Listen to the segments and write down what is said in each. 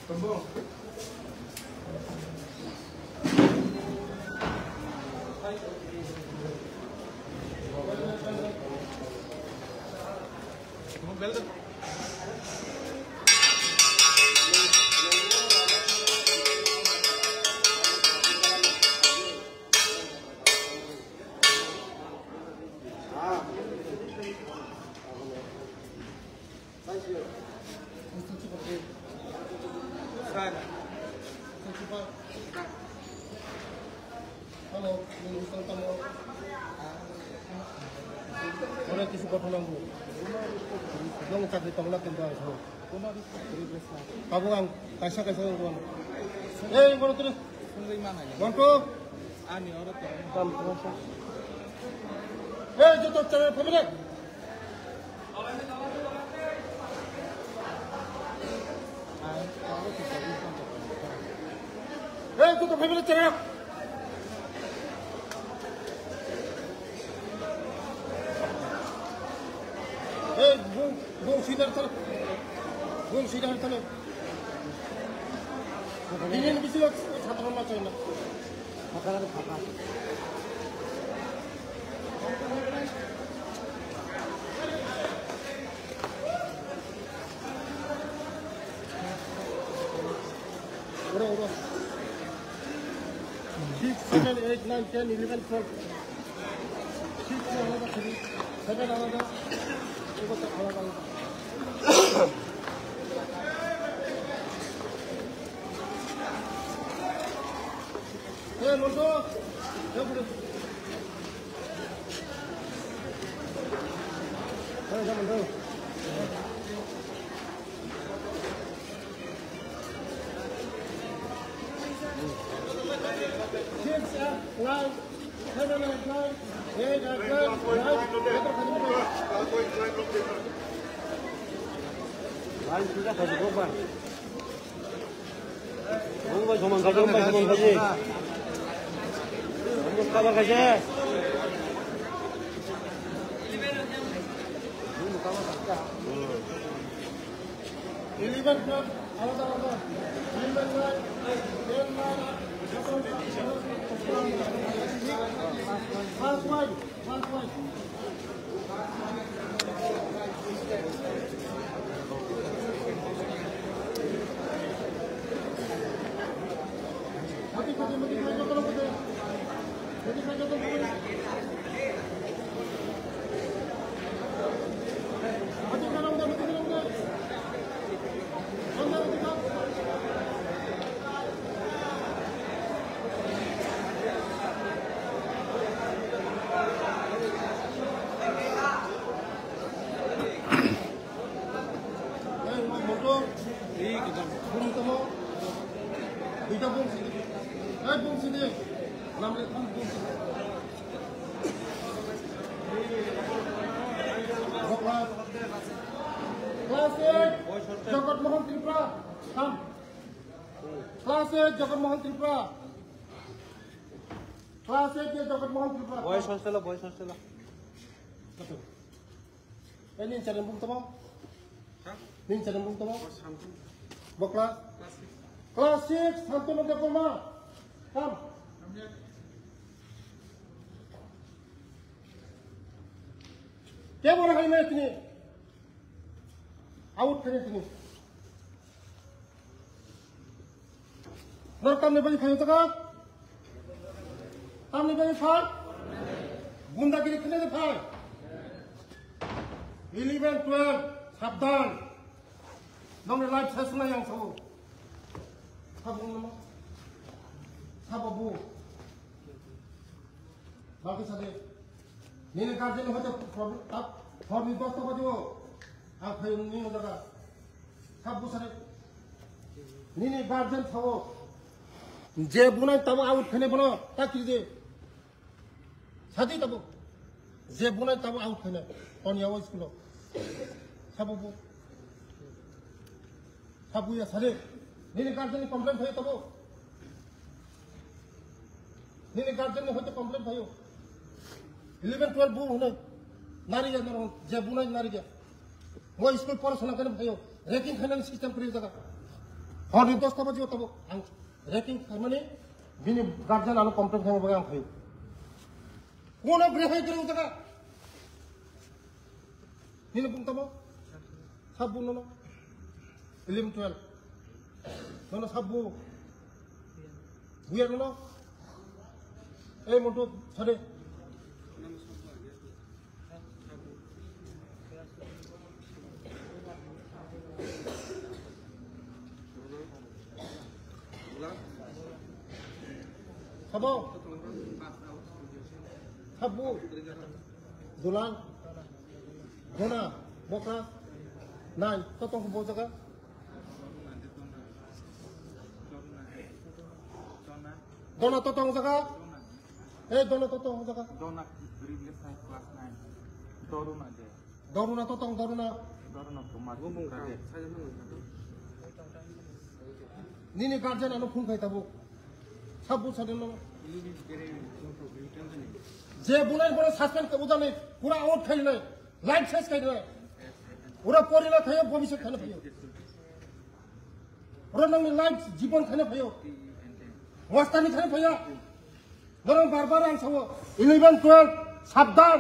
Tembong. Bel tuh. Halo, minister tamu. Orang kisu kotor nanggu. Dong cakri tolak kendal itu. Kamu ang kaisa orang. Baru terus. Bantu. Ani orang tu. Jatuh cara family. Jatuh family cara. Bung sidar sana. Ini bisa satu rumah sana. Makan ada apa? Urang. 6, 7, 8, 9, 10, 11, 12. 6 alada 7 alada. Itu tak alada. Monto. Ya boleh. Jangan monto. Boys hostel. Ini cara bung tamam. Ini cara bung tamam. Bokla. Klasik santun untuk koma. Kam. क्या बोला है मैं इतनी out करें इतनी नर काम नहीं बनी खाने तक काम नहीं बनी फाड़ गुंडागिरी करने से फाड़ 11, 12 सावधान नौने life session yang sabu nama sabu बाकी सारे नीने गार्जियन होते प्रॉब्लम तब फॉर निर्दोष तो बजो आप भाई नहीं हो जाएगा सब सारे नीने गार्जियन था वो जे बुना तब आउट करने बनो ताकि जे शादी तब जे बुना तब आउट करने कौन यावो स्कूलो सब ये सारे नीने गार्जियन कंप्लेंट है तब नीने गार्जियन होते कंप्लेंट है 11, 12 बुन होने नारी जा नरो जे बुना नारी जा मैं स्कूल पढ़ाशोना करने भाइयो रैंकिंग खाने सिस्टम करी जगह हर 10टा बजे तब आं रैंकिंग खाने बिनि गार्जियन आनो कमप्लेन खाने बगा आं भाइयो कौन ग्रेहाय करी जगह निने बुंग तब सब बुंग no 11 12 nono sabbu biar nono moto sare sabo sabbu dulan gona bokra nine totong ko bojaga Dona totong jaga dona totong jaga dona previous class 9 doruna totong doruna tomar nini guardian anu phone khai tabu sabbu saden no je bunai bole suspend ko jane pura out khai nai life শেষ khai nai pura porila thayo bhobishot khane bhayo pura nang life জীবন khane bhayo मस्तानी खाने भैया बरं बार आं सावो 11 12 साबधान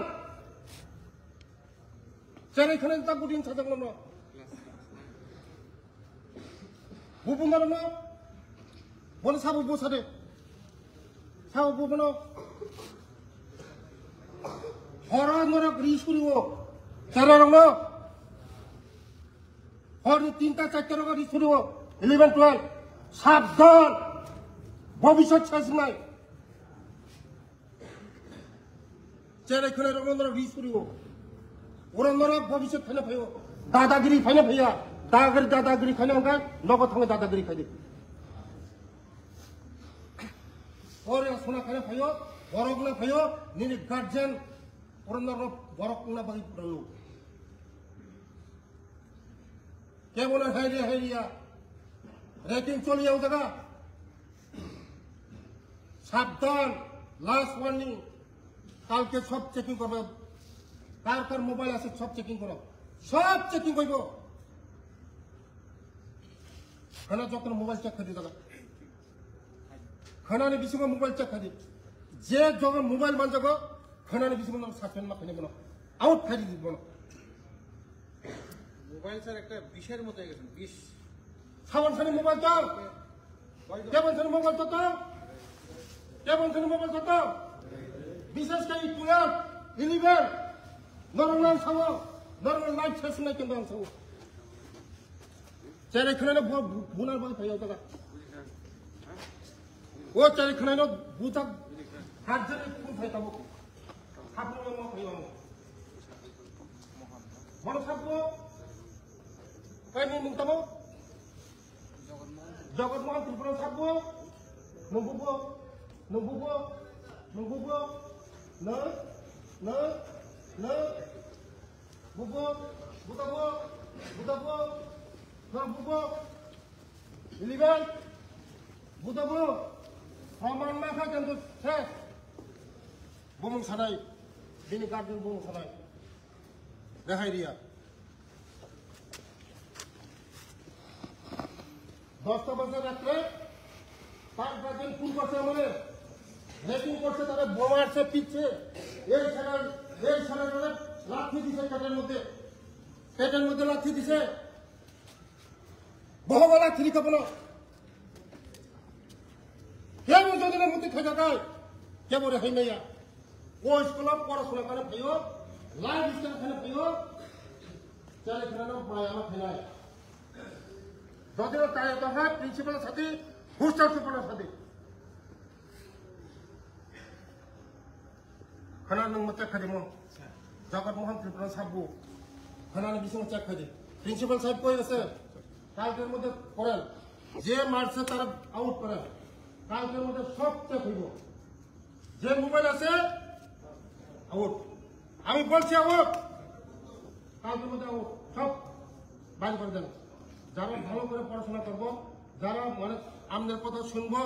चेरै खाने ता बुदिन साजों नो बुबुंगा नो बोले साबो बोसादे साबो बुबुनो हरा नरा रिसुरिओ चेरै रंनो हरनि 3टा 4टा रंगा रिसुरिओ 11 12 साबधान ভবিষ্যৎ শেষ নাই চেরে খনে রমন্দর রিস করিও ওরন্দর ভবিষ্যৎ খানে ভাইও দাদাগিরি খানে ভাইয়া দাদাগিরি খানে অঙ্কা নগদ থাঙ্গে দাদাগিরি খাইদে ওরে সোনা খানে ভাইও বরগনা ভাইও নিনি গার্জিয়ান ওরন্দর বরগনা বাই পড়লো কেমন হাইরিয়া রেটিং চলিয়াও জায়গা সাবধান লাস্ট ওয়ার্নিং কালকে সব চেকিং করবে কার মোবাইল আছে সব চেকিং করো সব চেকিং করব খানা যখন মোবাইল চেক করে দাদা খানানি বিসিম মোবাইল চেক করে যে যখন মোবাইল মান যাবো খানানি বিসিম নাম সাসপেন্ড না খাইনে বলো আউট খাই দিব বলো মোবাইল স্যার একটা বিষের মতো হয়ে গেছে বিষ সাবান সানি মোবাইল দাও কেমন সানি মোবাইল তো কেমন সানি মোবাইল তো বিশেষ করে 12 11 নরমাল সাবো নরমাল লাইফ শেষ নাই কেন সাবো চেরে খানে বুনার বল ভাইয়া দাদা ও চেরে খানে বুতা হাত ধরে কোন ভাই তাবো সাবো মো ভাইয়া মন সাবো কই মু তাবো জগৎমোহন ত্রিপুরা সাবো নবুবো না বুবো বুতাবো না বুবো ইলিবেন বুতাবো প্রমাণ না থাকে কিন্তু শেষ বুমুং সানাই বিনি গার্ডেন বুমুং সানাই দেখাই দিয়া 10টা বাজে রাত্রে 5 গার্ডেন ফোন করছে আমাদের রেটিং করছে তারা বোমারছে পিচ্ছে এই সারা লাঠি দিছে পেটের মধ্যে লাঠি দিছে বহু লাঠি খাবো না কেমন যোজনের মধ্যে খেয়ে যায় কেমন রে হইনাইয়া ও স্কুল পড়াশোনা করে ভাইও লাইফ স্টাইল খানে ভাইও চালে খানা প্রায় আমার খেলায় যদিও তাই তো হয় প্রিন্সিপালের সাথে হোস্টেল সুপারের সাথে খানা নং চেক খাই মো জগৎমোহন ত্রিপুরা সাবু খানা বিসং চেক খাই প্রিন্সিপাল সাহেব কই আছে কালকের মধ্যে করেন যে মারছে তারা আউট করেন কালকের মধ্যে সব চেক হইব যে মোবাইল আছে আউট আমি বলছি আউট কালকের মধ্যে আউট সব বাইরে করে দেন যারা ভালো করে পড়াশোনা করবো যারা মানে আমাদের কথা শুনবো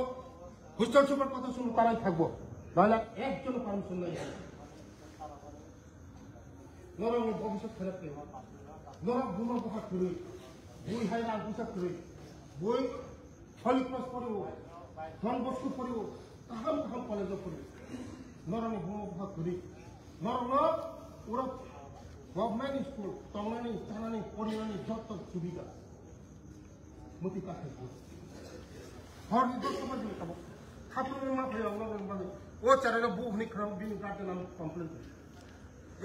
হোস্টেল সুপার কথা শুনবো তারাই থাকবো নাহলে একজন পারমিশন নাই নরম ভবিষ্যৎ খারাপ 너랑 누나 뭐가 그래? 뭐 하이라 안 부사 그래? 뭐 헐리크로스 버리고 돈버스코 버리고 한 번에서 버리고 너랑 뭐가 그래? 너랑 우리 गवर्नमेंट स्कूल तंगनानी चानानी पढ़िनानी जत सुविधा मती का है हर निदो समझ में तब खापुर में माफ है अल्लाह ने माने वो चरेगा बुह नहीं खराब दिन काटे नाम कंप्लेन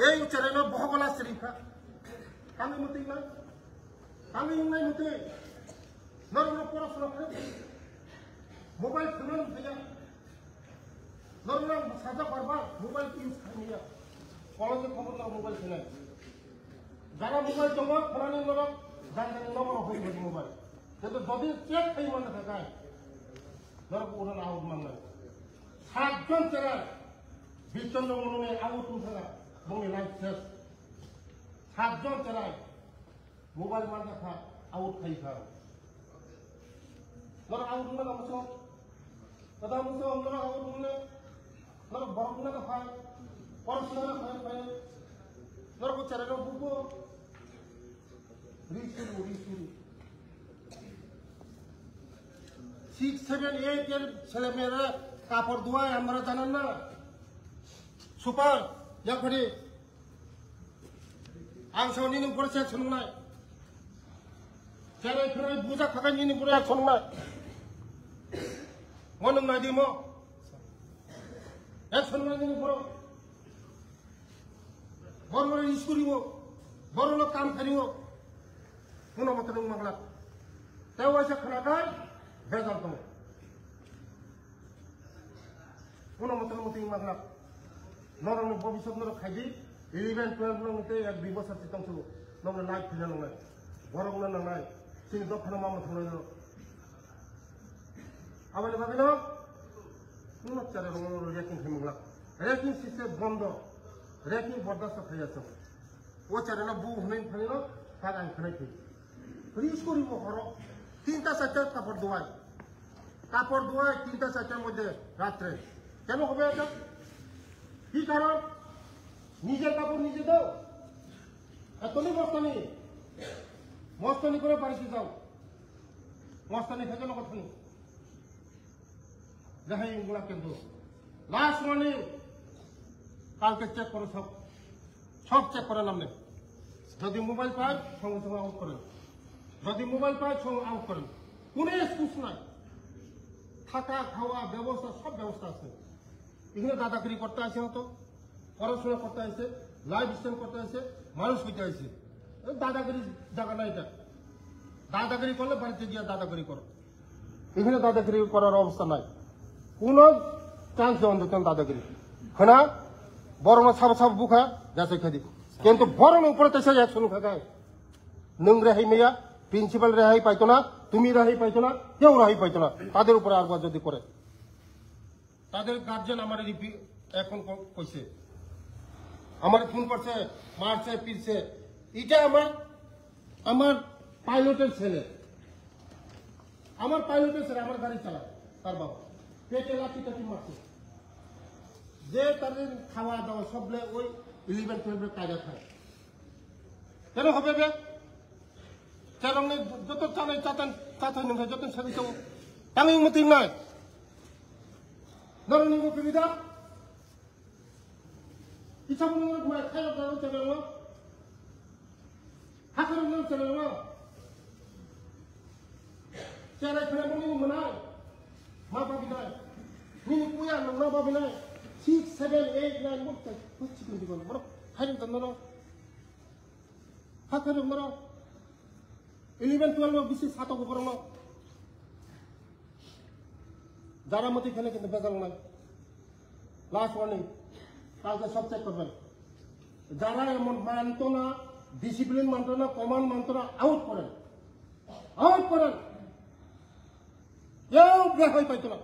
ये चरेगा बहुत बड़ा शरीफा कामी मती ना कामी नहीं मती नरम पूरा सुना करे मोबाइल फोन भैया नरम साजा करवा मोबाइल की यूज करनी है कॉलेज में खबर ना मोबाइल खेलना যারা মোবাইল জমা ফোনানি নরক জানতে নম্বর হইবে মোবাইল কিন্তু যদি চেক খাই মনে থাকায় নরক ওরা আউট মানলে 7 জন চেরা বিচন্দ্র মননে আউট উঠালা বঙ্গে লাইফ শেষ 7 জন চেরা মোবাইল মান দেখা আউট খাই খা নরক আউট না আমসো দাদা আমসো নরক আউট মনে নরক বরক না খাই পড়াশোনা না খাই নরক চেরা বুবো रिशुरू 6, 7, 8 এর ছেলে মেয়েরা কাপড় ধোয়ায় আমরা জানেন না সুপার ইয়াখড়ি आंसौ निनु बरसे सोंनाय जेरै फराय बुजा खाबाय निनु बरसे सोंनाय मनों नाय दिमो एक सोंनाय निनु बर बर स्कुलिवो बरनो काम करिवो पुनः मतन मंगला तेवासे खनागाय बेजाल दङ पुनः मतन मति मंगला नरनो भबिष्यत नर खायदि 11, 12 नंगते एक 2 बोसोर सिगांसो नंगनो नाय फिना नंगनाय बरंनो नंगनाय जोंनि दखानाव मावनो थांनाय आबानि बागैनो नुनो चारे रंगनो रेकिं खालामला रेकिं सिस्टेम बन्द रेकिं बर्दास्त खायासो ओ चारेना बु हनै थाङिनो फागां खानाय रिस करिब हर 3টা 4টা কাপড় ধোয়ায় 3টা 4টার মধ্যে রাতে কেন হবে এটা কি কারণ নিজের কাপড় নিজে দাও এতনি মস্তানি করে বাড়িতে যাও মস্তানি থেকে কথা নেই যাহাই এগুলা কিন্তু লাস্ট মানে কালকে চেক করো সব চেক করে নামলে যদি মোবাইল পায় সঙ্গে সঙ্গে আউট করেন যদি মোবাইল পায় সঙ্গে আউট করেন কোনো এক্সকিউজ নাই থাকা খাওয়া ব্যবস্থা সব ব্যবস্থা আছে এখানে দাদাগিরি করতে আসে হতো পড়াশোনা করতে আসে লাইফ স্টাইল করতে আসে মানুষ হইতে আসে দাদাগিরি জায়গা না এটা দাদাগিরি করলে বাড়িতে গিয়ে দাদাগিরি করো এখানে দাদাগিরি করার অবস্থা নাই কোন চান্স দেওয়া দিতেন দাদাগিরি হ্যাঁ বড় সাব বুখা যাচ্ছে খেদি কিন্তু বড় উপরে তো সে একশন খাগায় নং রেহাই মেয়া প্রিন্সিপাল রেহাই পাইতো না তুমি রেহাই পাইতো না কেউ রেহাই পাইতো না তাদের উপরে আরবার যদি করে তাদের গার্জেন আমার এখন কইছে আমার ফোন করছে মারছে পিরছে এটা আমার পাইলটের ছেলে আমার গাড়ি চালায় তার বাবা পেটে লাঠি টাটি মারছে যে তাদের খাওয়া দাওয়া সবলে ওই 11, 12 কায়দা খায় কেন হবে বে চারংনে যত চালাই চাতাই নংখায় যত সাবি তো তাঙ্গিং মতি নাই নরনি সুবিধা ইচ্ছা মনে ঘুমায় খাই দাও চলে হাতের মনে চলে চেরাই ফেলে মনে মনায় মা বাবি নাই মিনি পুয়া নংনা বাবি নাই 6, 7, 8, 9 মত হচ্ছে কিন্তু বলো বড় খাইন দন্দন হাতের মরা 11, 12 বেশি সাত উপর যারা মতি খেলে কিন্তু বেজাল নাই লাস্ট ওয়ার্নিং কালকে সব চেক করবেন যারা এমন মানত না ডিসিপ্লিন মানত না কমান্ড মানত না আউট করেন কেউ বেহই পাইতো না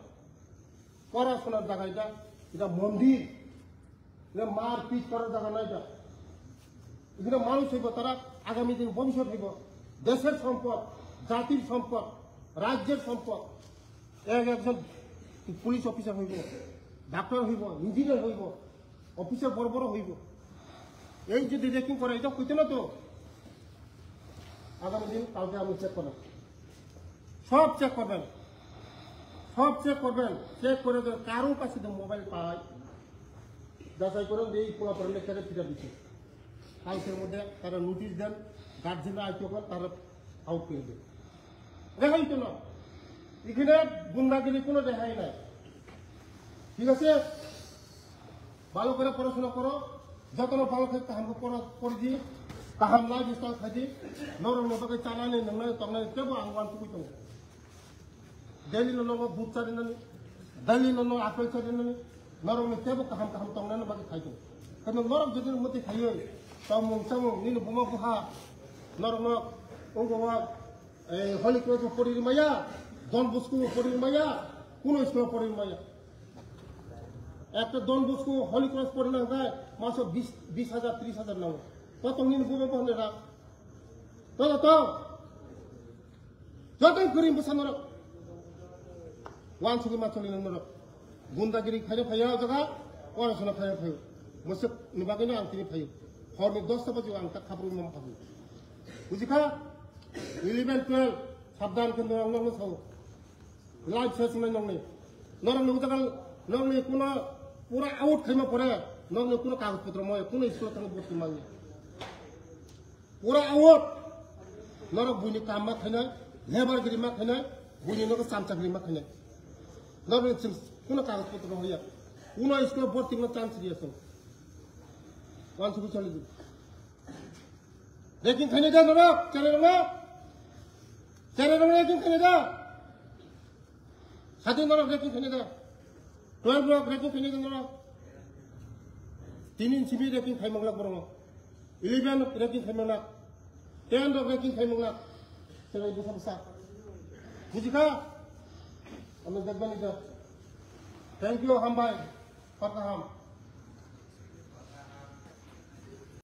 পড়াশোনার জায়গা এটা মন্দির এটা মারপিট করার জায়গা না এখানে মানুষ হইব তারা আগামী দিন ভবিষ্যৎ হইব দেশের সম্পদ জাতির সম্পদ রাজ্যের সম্পদ একজন পুলিশ অফিসার হইব ডাক্তার হইব ইঞ্জিনিয়ার হইব অফিসার বড় হইব এই যদি রেকিং করে এটা কইতে না তো আগামী দিন কালকে আমি চেক করবেন, সব চেক করবেন, সব চেক করবেন। চেক করে কারো কাছে মোবাইল পায় যাচাই করেন এই পোলাপরের লেখারে ফিরে দিচ্ছে। কালকের মধ্যে তারা নোটিশ দেন, গার্জেনরা আইতে করেন, তারা আউট করে দেন। রেহাই তো না, এখানে গুন্ডাগিরি কোনো রেহাই নাই। ঠিক আছে, ভালো করে পড়াশোনা করো, যত ভালো থাকে তাহাম করে দিই, তাহাম নাই বিস্তার খাই দিই, নরম নতকে চালানি নয় তখন কেবো আহ্বান টুকু তো daily no buat cari nani, daily no apel cari nani, norong ni tebo kaham tong nani bagi kayu. Karena norong jadi mesti kayu, samung ni buma buha, norong no onggowa Holy Cross pori maya, Don Bosco pori maya, kuno iskul pori maya. একটা Don Bosco Holy Cross pori na gaya, masuk 20,000 30,000 nawa. Potong ni buma buha nera, to, jatuh kirim besar norong. Wan sugi macam ini nurut, gundagiri kaya kaya jaga, orang sana kaya kaya, masuk nibagina angkini kaya, hormat dos apa juga angkat kabur memang kabur. Ujika, 11, 12, sabdan kena orang orang tahu, live session orang ni, orang ni jaga, orang ni kuna pura out kaya pura, orang ni kuna kagus putra moya, kuna istilah tangguh buat kimanya, pura out, orang bunyi kamat kena, lebar girimak kena, bunyi orang samsak girimak kena. Nabi sim, kuna kagus putra hoya, kuna iskul buat tinggal chance dia so. Wan suku cari tu. Ranking kene dah nora, cari nora ranking kene dah. Satu nora ranking kene dah. 12 nora ranking kene dah nora. 3 inci ranking kaya mengelak borong. 11 ranking kaya mengelak. 10 ranking kaya mengelak. Cari besar. Bujika. Kami jaga ni dah. Thank you, Hambai, Pakaham.